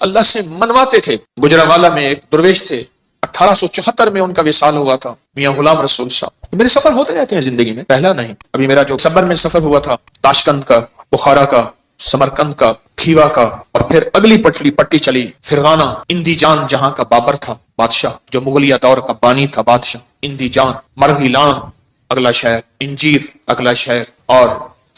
اللہ سے منواتے تھے. گجرانوالہ میں ایک درویش تھے, 1874 میں ان کا وصال ہوا تھا, میاں غلام رسول صاحب. میرے سفر ہوتے رہتے ہیں زندگی میں, پہلا نہیں. ابھی میرا جو صبر میں سفر ہوا تھا, تاشکند کا, بخارا کا, سمرقند کا, کھیوا کا, اور پھر اگلی پٹی چلی فرغانہ, اندی جان جہاں کا بابر تھا بادشاہ, جو مغلیہ دور کا بانی تھا بادشاہ, اندی جان, مرغیلان اگلا شہر, انجیر اگلا شہر, اور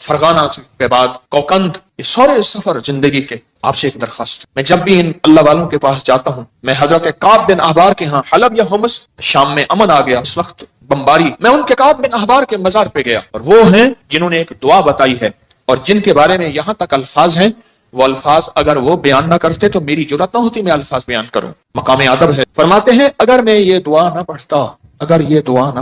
فرغانہ کے بعد کوکند. یہ سارے سفر زندگی کے. آپ سے ایک درخواست, میں جب بھی ان اللہ والوں کے پاس جاتا ہوں, میں حضرت کعب بن احبار کے ہاں حلب یا حمص, شام میں امن آ گیا اس وقت بمباری, میں ان کے کعب بن احبار کے مزار پہ گیا, اور وہ ہیں جنہوں نے ایک دعا بتائی ہے, اور جن کے بارے میں یہاں تک الفاظ ہیں, وہ الفاظ اگر وہ بیان نہ کرتے تو میری جرات نہ ہوتی میں الفاظ بیان کروں. مقام ادب ہے. فرماتے ہیں اگر میں یہ دعا نہ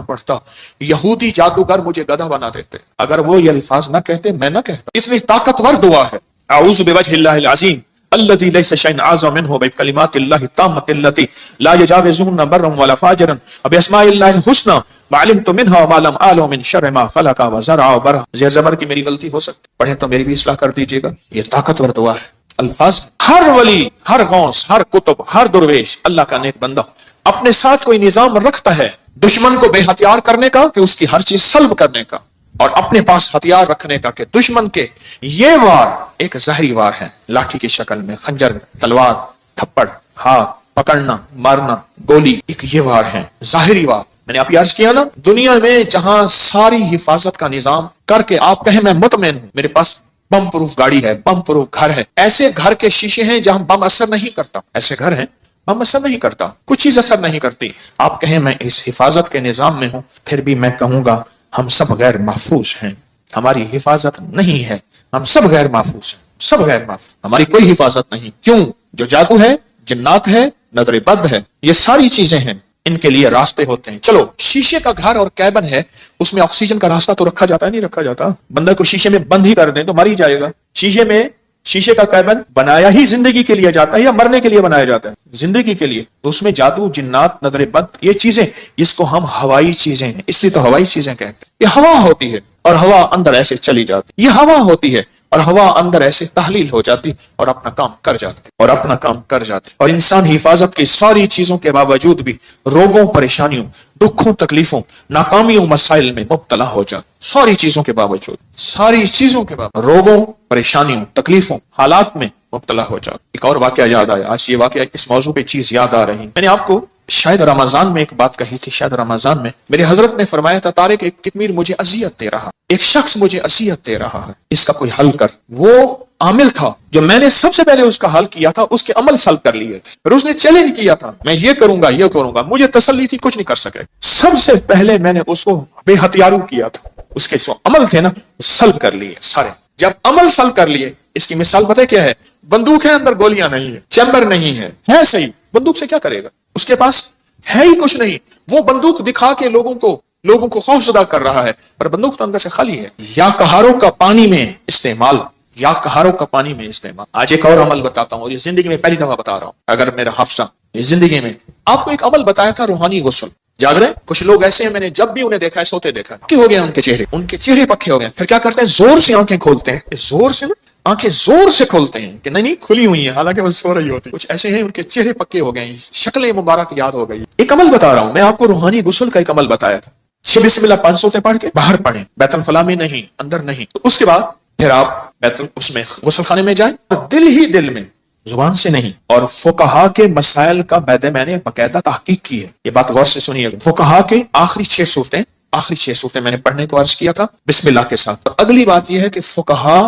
پڑھتا, یہودی جادوگر مجھے گدھا بنا دیتے. اگر وہ یہ الفاظ نہ کہتے, میں نہ کہتا. اتنی طاقتور دعا ہے. اعوذ بوجہ اللہ العظیم الذی لیس شیء اعظم منہ بکلمات اللہ التامۃ التی لا یجاوزہن بر ولا فاجر باسماء اللہ الحسنی ما علمت منها وما لم اعلم من شر ما خلق وزرع وبرع. زیر زبر کی میری غلطی ہو سکتی, پڑھیں تو میری بھی اصلاح کر دیجیے گا. یہ طاقتور دعا ہے. الفاظ, ہر ولی, ہر غوث, ہر قطب, ہر درویش, اللہ کا نیک بندہ اپنے ساتھ کوئی نظام رکھتا ہے دشمن کو بے ہتھیار کرنے کا, کہ اس کی ہر چیز سلب کرنے کا, اور اپنے پاس ہتھیار رکھنے کا, کہ دشمن کے یہ وار ایک زہری وار ہے, لاٹھی کی شکل میں, خنجر, تلوار, تھپڑ, ہاتھ پکڑنا, مارنا, گولی, ایک یہ وار ہے ظاہری وار. میں نے آپ عرض کیا نا, دنیا میں جہاں ساری حفاظت کا نظام کر کے آپ کہیں میں مطمئن ہوں, میرے پاس بم پروف گاڑی ہے, بم پروف گھر ہے, ایسے گھر کے شیشے ہیں جہاں بم اثر نہیں کرتا, ایسے گھر ہیں بم اثر نہیں کرتا, کچھ چیز اثر نہیں کرتی. آپ کہیں میں اس حفاظت کے نظام میں ہوں, پھر بھی میں کہوں گا ہم سب غیر محفوظ ہیں, ہماری حفاظت نہیں ہے, ہم سب غیر محفوظ ہیں, سب غیر محفوظ, ہماری کوئی حفاظت نہیں. کیوں؟ جو جادو ہے, جنات ہے, نظر بد ہے, یہ ساری چیزیں ہیں, ان کے لیے راستے ہوتے ہیں. چلو, شیشے کا گھر اور کیبن ہے, اس میں آکسیجن کا راستہ تو رکھا جاتا ہے, نہیں رکھا جاتا. بندہ کو شیشے میں بند ہی کر دیں تو مر ہی جائے گا. شیشے کا کیبن بنایا ہی زندگی کے لیے جاتا ہے یا مرنے کے لیے بنایا جاتا ہے؟ زندگی کے لیے. تو اس میں جادو, جنات, نظر بد, یہ چیزیں جس کو ہم ہوائی چیزیں ہیں, اس لیے تو ہوائی چیزیں کہتے ہیں. یہ ہوا ہوتی ہے اور ہوا اندر ایسے چلی جاتی, یہ ہوا ہوتی ہے اور ہوا اندر ایسے تحلیل ہو جاتی اور اپنا کام کر جاتی. اور انسان حفاظت کی ساری چیزوں کے باوجود بھی روگوں, پریشانیوں, دکھوں, تکلیفوں, ناکامیوں, مسائل میں مبتلا ہو جاتا. ساری چیزوں کے باوجود, روگوں, پریشانیوں, تکلیفوں, حالات میں مبتلا ہو جاتا. ایک اور واقعہ یاد آیا, آج یہ واقعہ اس موضوع پہ چیز یاد آ رہی. میں نے آپ کو شاید رمضان میں ایک بات کہی تھی, شاید رمضان میں میرے حضرت نے فرمایا تھا, طارق ایک کتمیر مجھے اذیت دے رہا, ایک شخص مجھے اذیت دے رہا ہے, اس کا کوئی حل کر. وہ عامل تھا جو میں نے سب سے پہلے اس کا حل کیا تھا, اس کے عمل سلب کر لیے تھے, پھر اس نے چیلنج کیا تھا, میں یہ کروں گا, مجھے تسلی تھی کچھ نہیں کر سکے. سب سے پہلے میں نے اس کو بے ہتھیارو کیا تھا, اس کے جو عمل تھے نا سلب کر لیے سارے. جب عمل سلب کر لیے, اس کی مثال پتہ کیا ہے؟ بندوق ہے, اندر گولیاں نہیں ہے, چیمبر نہیں ہے صحیح, بندوق سے کیا کرے گا؟ اس کے پاس ہے ہی کچھ نہیں. وہ بندوق دکھا کے لوگوں کو خوف زدہ کر رہا ہے, پر بندوق تو اندر سے خالی ہے. یا کہاروں کا پانی میں استعمال. آج ایک اور عمل بتاتا ہوں, اور یہ زندگی میں پہلی دفعہ بتا رہا ہوں, اگر میرا حافظہ یہ زندگی میں آپ کو ایک عمل بتایا تھا, روحانی غسل. جاگ رہے کچھ لوگ ایسے ہیں, میں نے جب بھی انہیں دیکھا ہے سوتے دیکھا, پکے ہو گئے ان کے چہرے پکے ہو گئے. پھر کیا کرتے ہیں؟ زور سے آنکھیں کھولتے ہیں, آنکھیں زور سے کھولتے ہیں کہ نہیں کھلی ہوئی ہیں, حالانکہ وہ سو رہی ہوتی. کچھ ایسے ہیں ان کے چہرے پکے ہو گئے, شکلیں مبارک یاد ہو گئی. ایک عمل بتا رہا ہوں میں آپ کو, روحانی غسل کا ایک عمل بتایا تھا. بسم اللہ 5 سوتے پڑھ کے باہر پڑھیں, بیت الخلاء میں نہیں, اندر نہیں. تو اس کے بعد پھر آپ اس میں غسل خانے میں جائیں, اور دل ہی دل میں, زبان سے نہیں. اور فقہا کے مسائل کا میں نے باقاعدہ تحقیق کی ہے, یہ بات غور سے سنیے. فقہا کے آخری 6 صورتیں میں نے پڑھنے کو عرض کیا تھا بسم اللہ کے ساتھ. اور اگلی بات یہ ہے کہ فقہا,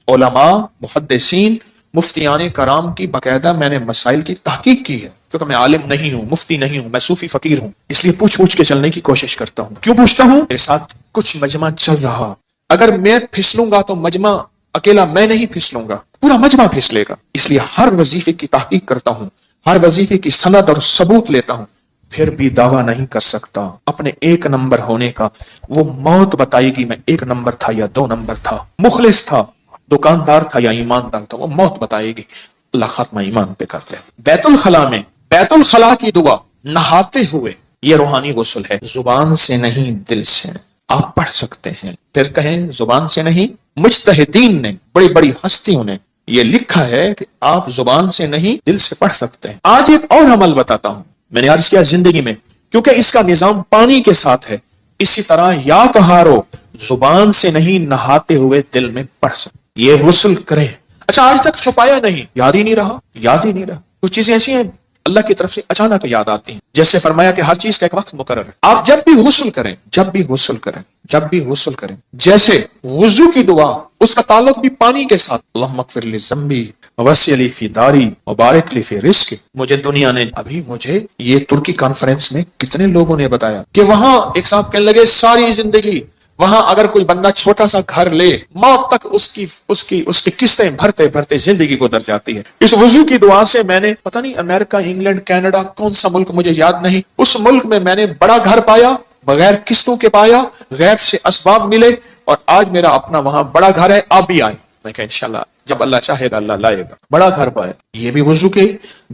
علماء, محدثین, مفتیان کرام کی باقاعدہ میں نے مسائل کی تحقیق کی ہے, کیونکہ میں عالم نہیں ہوں, مفتی نہیں ہوں, میں صوفی فقیر ہوں, اس لیے پوچھ کے چلنے کی کوشش کرتا ہوں. کیوں پوچھتا ہوں؟ میرے ساتھ کچھ مجمع چل رہا, اگر میں پھسلوں گا تو مجمع اکیلا میں نہیں پھسلوں گا, پورا مجمع پھسلے گا. اس لیے ہر وظیفے کی تحقیق کرتا ہوں, ہر وظیفے کی سند اور ثبوت لیتا ہوں, پھر بھی دعویٰ نہیں کر سکتا اپنے 1 نمبر ہونے کا. وہ موت بتائے گی میں 1 نمبر تھا یا 2 نمبر تھا, مخلص تھا, دکاندار تھا یا ایماندار تھا, وہ موت بتائے گی. اللہ خاتمہ ایمان پہ کر لے. بیت الخلاء کی دعا نہاتے ہوئے, یہ روحانی غسل ہے, زبان سے نہیں دل سے. آپ پڑھ سکتے ہیں, پھر کہیں زبان سے نہیں. مجتہدین نے, بڑی بڑی ہستیوں نے یہ لکھا ہے کہ آپ زبان سے نہیں دل سے پڑھ سکتے ہیں. آج ایک اور عمل بتاتا ہوں. میں نے عرض کیا زندگی میں کیونکہ اس کا نظام پانی کے ساتھ ہے، اسی طرح یا کہارو زبان سے نہیں نہاتے ہوئے دل میں پڑھ سکتے. یہ غسل کریں. اچھا آج تک چھپایا نہیں، یاد ہی نہیں رہا. کچھ چیزیں ایسی ہیں اللہ کی طرف سے اچانک یاد آتی ہیں. جیسے فرمایا کہ ہر چیز کا ایک وقت مقرر ہے. آپ جب بھی غسل کریں جیسے وضو کی دعا، اس کا تعلق بھی پانی کے ساتھ. اللہم اغفر لی ذنبی ووسع لی فی داری وبارک لی فی رزقی. مجھے یہ ترکی کانفرنس میں کتنے لوگوں نے بتایا کہ وہاں ایک صاحب کہنے لگے ساری زندگی وہاں اگر کوئی بندہ چھوٹا سا گھر لے موت تک اس کی قسطیں بھرتے زندگی گزر جاتی ہے. اس وضو کی دعا سے میں نے پتہ نہیں امریکہ، انگلینڈ، کینیڈا، کون سا ملک مجھے یاد نہیں، اس ملک میں میں نے بڑا گھر پایا، بغیر قسطوں کے پایا، غیر سے اسباب ملے، اور آج میرا اپنا وہاں بڑا گھر ہے. آپ بھی آئیں. میں کہا انشاءاللہ جب اللہ چاہے گا اللہ لائے گا. بڑا گھر پایا. یہ بھی وضو کی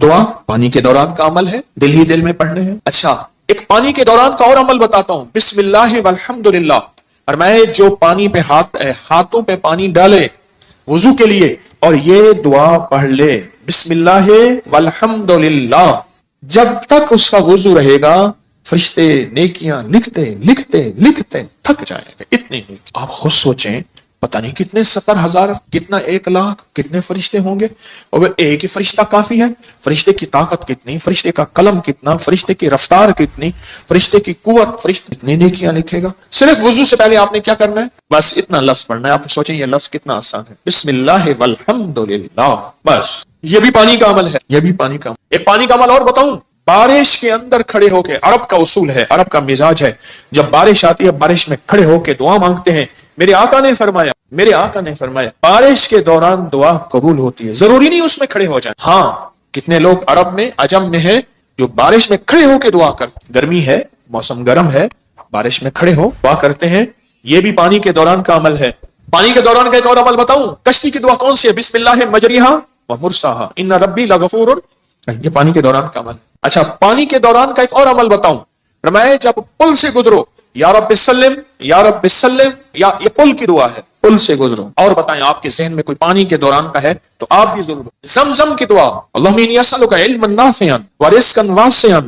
دعا پانی کے دوران کا عمل ہے، دل ہی دل میں پڑھنے ہیں. اچھا ایک پانی کے دوران کا اور عمل بتاتا ہوں. بسم اللہ والحمدللہ. اور میں جو پانی پہ ہاتھوں پہ پانی ڈالے وضو کے لیے اور یہ دعا پڑھ لے بسم اللہ والحمدللہ، جب تک اس کا وضو رہے گا فرشتے نیکیاں لکھتے تھک جائیں گے. اتنی نیکی. آپ خود سوچیں پتہ نہیں کتنے 70,000 کتنا 1,00,000 کتنے فرشتے ہوں گے، اور وہ ایک ہی فرشتہ کافی ہے. فرشتے کی طاقت کتنی، فرشتے کا قلم کتنا، فرشتے کی رفتار کتنی، فرشتے کی قوت، فرشتے کتنی نیکیاں لکھے گا. صرف وضو سے پہلے آپ نے کیا کرنا ہے؟ بس اتنا لفظ پڑھنا ہے. آپ سوچیں یہ لفظ کتنا آسان ہے، بسم اللہ والحمدللہ. بس یہ بھی پانی کا عمل ہے. ایک پانی کا عمل اور بتاؤں. بارش کے اندر کھڑے ہو کے، عرب کا اصول ہے، عرب کا مزاج ہے، جب بارش آتی ہے بارش میں کھڑے ہو کے دعا مانگتے ہیں. میرے آقا نے فرمایا بارش کے دوران دعا قبول ہوتی ہے، ضروری نہیں اس میں کھڑے ہو جائیں. ہاں کتنے لوگ عرب میں، عجم میں ہیں جو بارش میں کھڑے ہو کے دعا کرتے. گرمی ہے، موسم گرم ہے، بارش میں کھڑے ہو دعا کرتے ہیں. یہ بھی پانی کے دوران کا عمل ہے. پانی کے دوران کا ایک اور عمل بتاؤں. کشتی کی دعا کون سی ہے؟ بسم اللہ مجریہا ومرساہا ان ربی لغفور. یہ پانی کے دوران کا عمل ہے. اچھا پانی کے دوران کا ایک اور عمل بتاؤں. فرمایا جب پل سے گزرو یا رب سلم یا رب سلم، یا یہ پل کی دعا ہے، پل سے گزرو. اور بتائیں آپ کے ذہن میں کوئی پانی کے دوران کا ہے تو آپ بھی ضرور. زمزم کی دعا اللہم انی اسألک علما نافعا ورزقا واسعا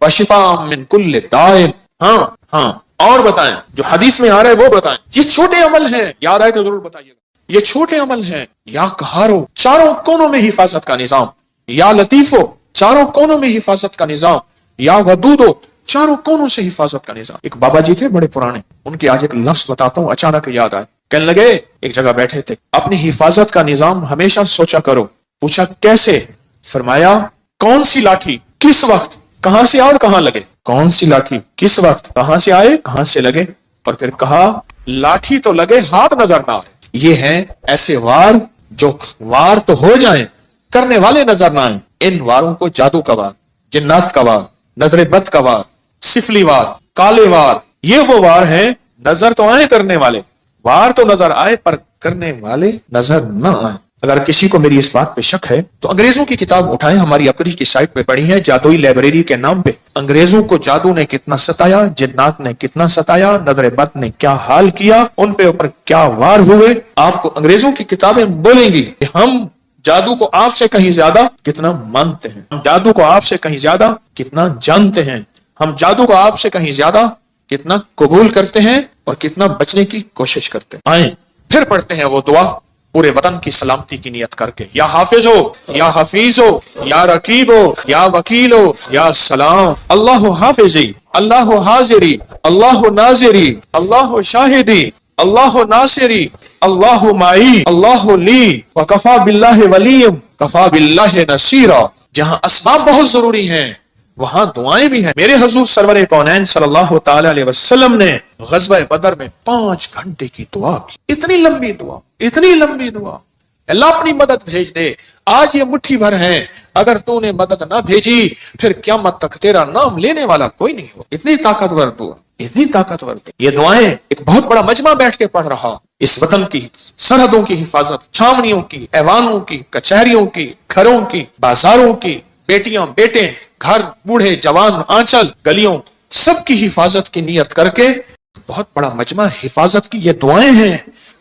وشفاء من کل داء. ہاں اور بتائیں جو حدیث میں آ رہا ہے وہ بتائیں. یہ چھوٹے عمل ہیں، یاد آئے تو ضرور بتائیے گا. یہ چھوٹے عمل ہیں. یا قہارو چاروں کونوں میں حفاظت کا نظام، یا لطیفو چاروں کونوں میں حفاظت کا نظام، یا ودودو چاروں کونوں سے حفاظت کا نظام. ایک بابا جی تھے بڑے پرانے، ان کے آج ایک لفظ بتاتا ہوں اچانک یاد آئے. کہنے لگے ایک جگہ بیٹھے تھے، اپنی حفاظت کا نظام ہمیشہ سوچا کرو. پوچھا کیسے؟ فرمایا کون سی لاٹھی کس وقت کہاں سے آئے اور کہاں لگے. کون سی لاٹھی کس وقت کہاں سے آئے کہاں سے لگے. اور پھر کہا لاٹھی تو لگے ہاتھ نظر نہ آئے. یہ ہیں ایسے وار جو وار تو ہو جائیں کرنے والے نظر نہ آئیں. ان واروں کو جادو کا وار، جنات کا وار، نظر بد کا وار، سفلی وار، کالے وار، یہ وہ وار ہیں نظر تو آئے کرنے والے، وار تو نظر آئے پر کرنے والے نظر نہ آئے. اگر کسی کو میری اس بات پہ شک ہے تو انگریزوں کی کتاب اٹھائیں، ہماری اپنی کی سائٹ پہ پڑھی ہے جادوئی لائبریری کے نام پہ. انگریزوں کو جادو نے کتنا ستایا، جنات نے کتنا ستایا، نظر بد نے کیا حال کیا، ان پہ اوپر کیا وار ہوئے. آپ کو انگریزوں کی کتابیں بولیں گی کہ ہم جادو کو آپ سے کہیں زیادہ کتنا مانتے ہیں، ہم جادو کو آپ سے کہیں زیادہ کتنا جانتے ہیں، ہم جادو کو آپ سے کہیں زیادہ کتنا قبول کرتے ہیں اور کتنا بچنے کی کوشش کرتے ہیں. آئیں پھر پڑھتے ہیں وہ دعا پورے وطن کی سلامتی کی نیت کر کے. یا حافظ ہو، یا حفیظ ہو، یا رقیب ہو، یا وکیل ہو، یا سلام. اللہ حافظی، اللہ حاضری، اللہ ناظری، اللہ شاہدی، اللہ ناصری، اللہ معی، اللہ لی، وکفا باللہ ولیم، کفا باللہ نصیرا. جہاں اسباب بہت ضروری ہیں وہاں دعائیں بھی ہیں. میرے حضور سرور کونین صلی اللہ تعالی علیہ وسلم نے غزوہ بدر میں 5 گھنٹے کی دعا کی. اتنی لمبی دعا. اللہ اپنی مدد بھیج دے. آج یہ مٹھی بھر ہیں، اگر تو نے مدد نہ بھیجی پھر قیامت تک تیرا نام لینے والا کوئی نہیں ہو. اتنی طاقتور دعا، اتنی طاقتور. یہ دعائیں ایک بہت بڑا مجمع بیٹھ کے پڑھ رہا. اس وطن کی سرحدوں کی حفاظت، چھاونیوں کی، ایوانوں کی، کچہریوں کی، گھروں کی، بازاروں کی، بیٹیاں بیٹے، گھر، بوڑھے جوان، آنچل، گلیوں، سب کی حفاظت کی نیت کر کے بہت بڑا مجمع حفاظت کی یہ دعائیں ہیں.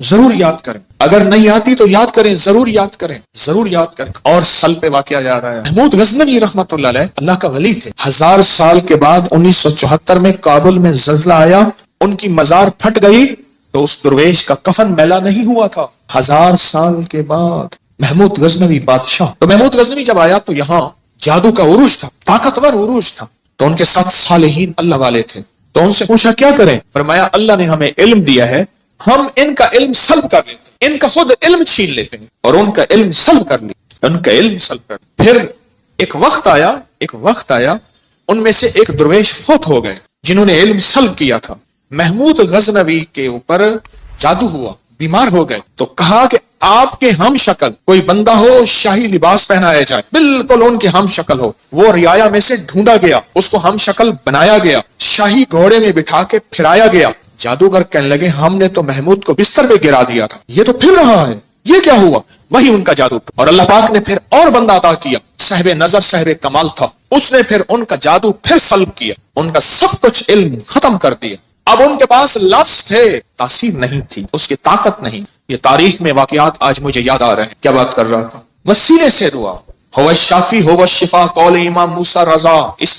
ضرور یاد کریں، اگر نہیں آتی تو یاد کریں، ضرور یاد کریں، ضرور یاد کریں۔ اور سل پہ واقعہ یاد آیا، محمود غزنوی رحمت اللہ علیہ اللہ کا ولی تھے، 1000 سال کے بعد 1974 میں کابل میں زلزلہ آیا، ان کی مزار پھٹ گئی تو اس درویش کا کفن میلا نہیں ہوا تھا، 1000 سال کے بعد محمود غزنوی بادشاہ۔ تو محمود غزنوی جب آیا تو یہاں جادو کا عروج تھا، طاقتور عروج تھا، تو ان کے ساتھ صالحین اللہ والے تھے، تو ان سے پوچھا کیا کریں؟ فرمایا اللہ نے ہمیں علم دیا ہے، ہم ان کا علم سلب کر لیتے ہیں، ان کا خود علم چھین لیتے ہیں، اور ان کا علم سلب کر لیا، ان کا علم سلب کر لیا۔ پھر ایک وقت آیا ان میں سے ایک درویش فوت ہو گئے جنہوں نے علم سلب کیا تھا، محمود غزنوی کے اوپر جادو ہوا، بیمار ہو گئے، تو کہا کہ آپ کے ہم شکل کوئی بندہ ہو شاہی لباس پہنایا جائے، بالکل ان کے ہم شکل ہو۔ وہ رعایا میں سے ڈھونڈا گیا، اس کو ہم شکل بنایا گیا، شاہی گھوڑے میں بٹھا کے پھرایا گیا۔ جادوگر کہنے لگے ہم نے تو محمود کو بستر پہ گرا دیا تھا، یہ تو پھر رہا ہے، یہ کیا ہوا؟ وہی ان کا جادو تھا۔ اور اللہ پاک نے پھر اور بندہ عطا کیا، صاحب نظر صاحب کمال تھا، اس نے پھر ان کا جادو پھر سلب کیا، ان کا سب کچھ علم ختم کر دیا۔ اب ان کے پاس لفظ تھے، تاثیر نہیں تھی، اس کی طاقت نہیں۔ یہ تاریخ میں واقعات آج مجھے یاد آ رہے ہیں۔ کیا بات کر رہا تھا؟ وسیلے سے دعا، ہو الشافی ہو الشفا، قول امام موسیٰ رضا، اس